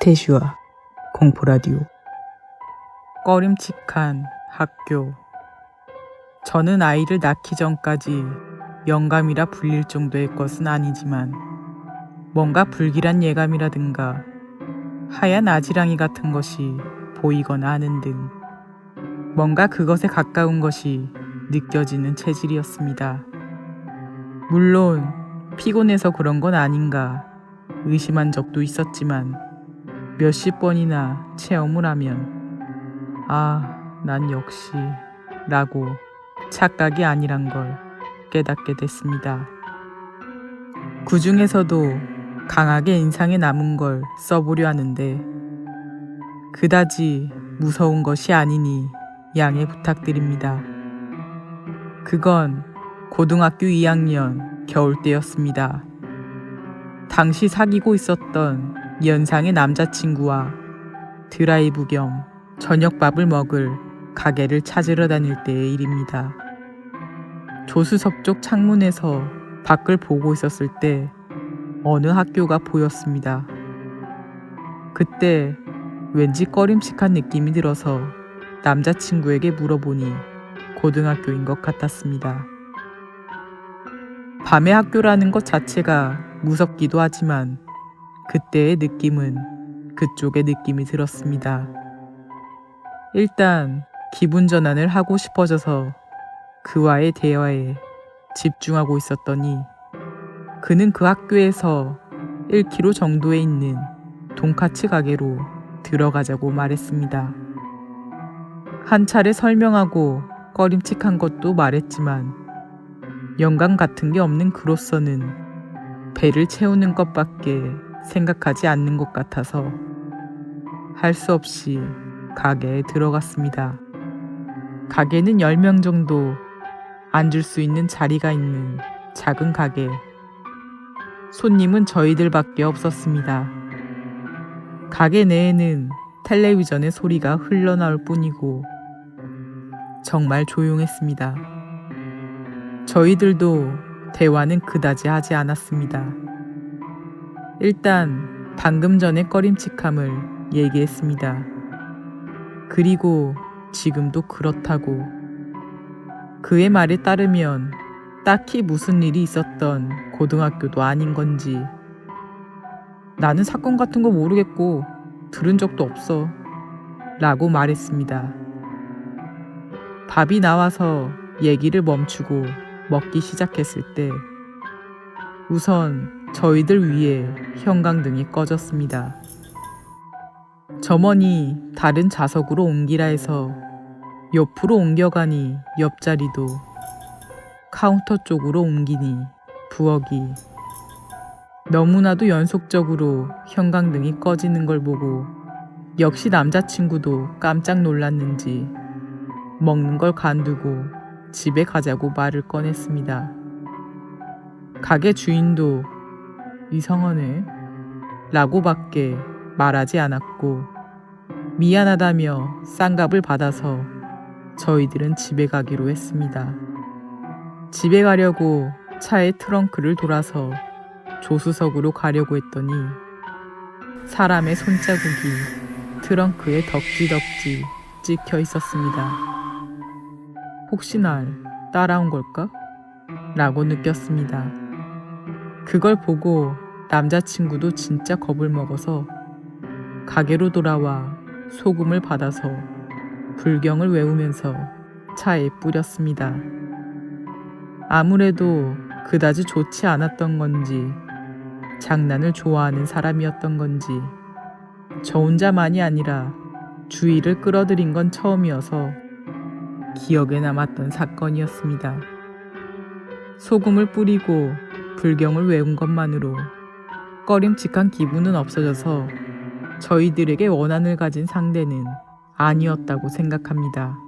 태슈와 공포라디오. 꺼림칙한 학교. 저는 아이를 낳기 전까지 영감이라 불릴 정도의 것은 아니지만 뭔가 불길한 예감이라든가 하얀 아지랑이 같은 것이 보이거나 하는 등 뭔가 그것에 가까운 것이 느껴지는 체질이었습니다. 물론 피곤해서 그런 건 아닌가 의심한 적도 있었지만 몇십 번이나 체험을 하면 난 역시 라고 착각이 아니란 걸 깨닫게 됐습니다. 그 중에서도 강하게 인상에 남은 걸 써보려 하는데 그다지 무서운 것이 아니니 양해 부탁드립니다. 그건 고등학교 2학년 겨울 때였습니다. 당시 사귀고 있었던 연상의 남자친구와 드라이브 겸 저녁밥을 먹을 가게를 찾으러 다닐 때의 일입니다. 조수석 쪽 창문에서 밖을 보고 있었을 때 어느 학교가 보였습니다. 그때 왠지 꺼림칙한 느낌이 들어서 남자친구에게 물어보니 고등학교인 것 같았습니다. 밤의 학교라는 것 자체가 무섭기도 하지만 그때의 느낌은 그쪽의 느낌이 들었습니다. 일단 기분 전환을 하고 싶어져서 그와의 대화에 집중하고 있었더니 그는 그 학교에서 1km 정도에 있는 돈까츠 가게로 들어가자고 말했습니다. 한 차례 설명하고 꺼림칙한 것도 말했지만 영감 같은 게 없는 그로서는 배를 채우는 것밖에 생각하지 않는 것 같아서 할 수 없이 가게에 들어갔습니다. 가게는 10명 정도 앉을 수 있는 자리가 있는 작은 가게. 손님은 저희들밖에 없었습니다. 가게 내에는 텔레비전의 소리가 흘러나올 뿐이고 정말 조용했습니다. 저희들도 대화는 그다지 하지 않았습니다. 일단 방금 전의 꺼림칙함을 얘기했습니다. 그리고 지금도 그렇다고. 그의 말에 따르면 딱히 무슨 일이 있었던 고등학교도 아닌 건지 나는 사건 같은 거 모르겠고 들은 적도 없어 라고 말했습니다. 밥이 나와서 얘기를 멈추고 먹기 시작했을 때 우선 저희들 위에 형광등이 꺼졌습니다. 점원이 다른 좌석으로 옮기라 해서 옆으로 옮겨가니 옆자리도 카운터 쪽으로 옮기니 부엌이 너무나도 연속적으로 형광등이 꺼지는 걸 보고 역시 남자친구도 깜짝 놀랐는지 먹는 걸 간두고 집에 가자고 말을 꺼냈습니다. 가게 주인도 이상하네 라고 밖에 말하지 않았고 미안하다며 싼값을 받아서 저희들은 집에 가기로 했습니다. 집에 가려고 차의 트렁크를 돌아서 조수석으로 가려고 했더니 사람의 손자국이 트렁크에 덕지덕지 찍혀 있었습니다. 혹시 날 따라온 걸까? 라고 느꼈습니다. 그걸 보고 남자친구도 진짜 겁을 먹어서 가게로 돌아와 소금을 받아서 불경을 외우면서 차에 뿌렸습니다. 아무래도 그다지 좋지 않았던 건지 장난을 좋아하는 사람이었던 건지 저 혼자만이 아니라 주의를 끌어들인 건 처음이어서 기억에 남았던 사건이었습니다. 소금을 뿌리고 불경을 외운 것만으로 꺼림칙한 기분은 없어져서 저희들에게 원한을 가진 상대는 아니었다고 생각합니다.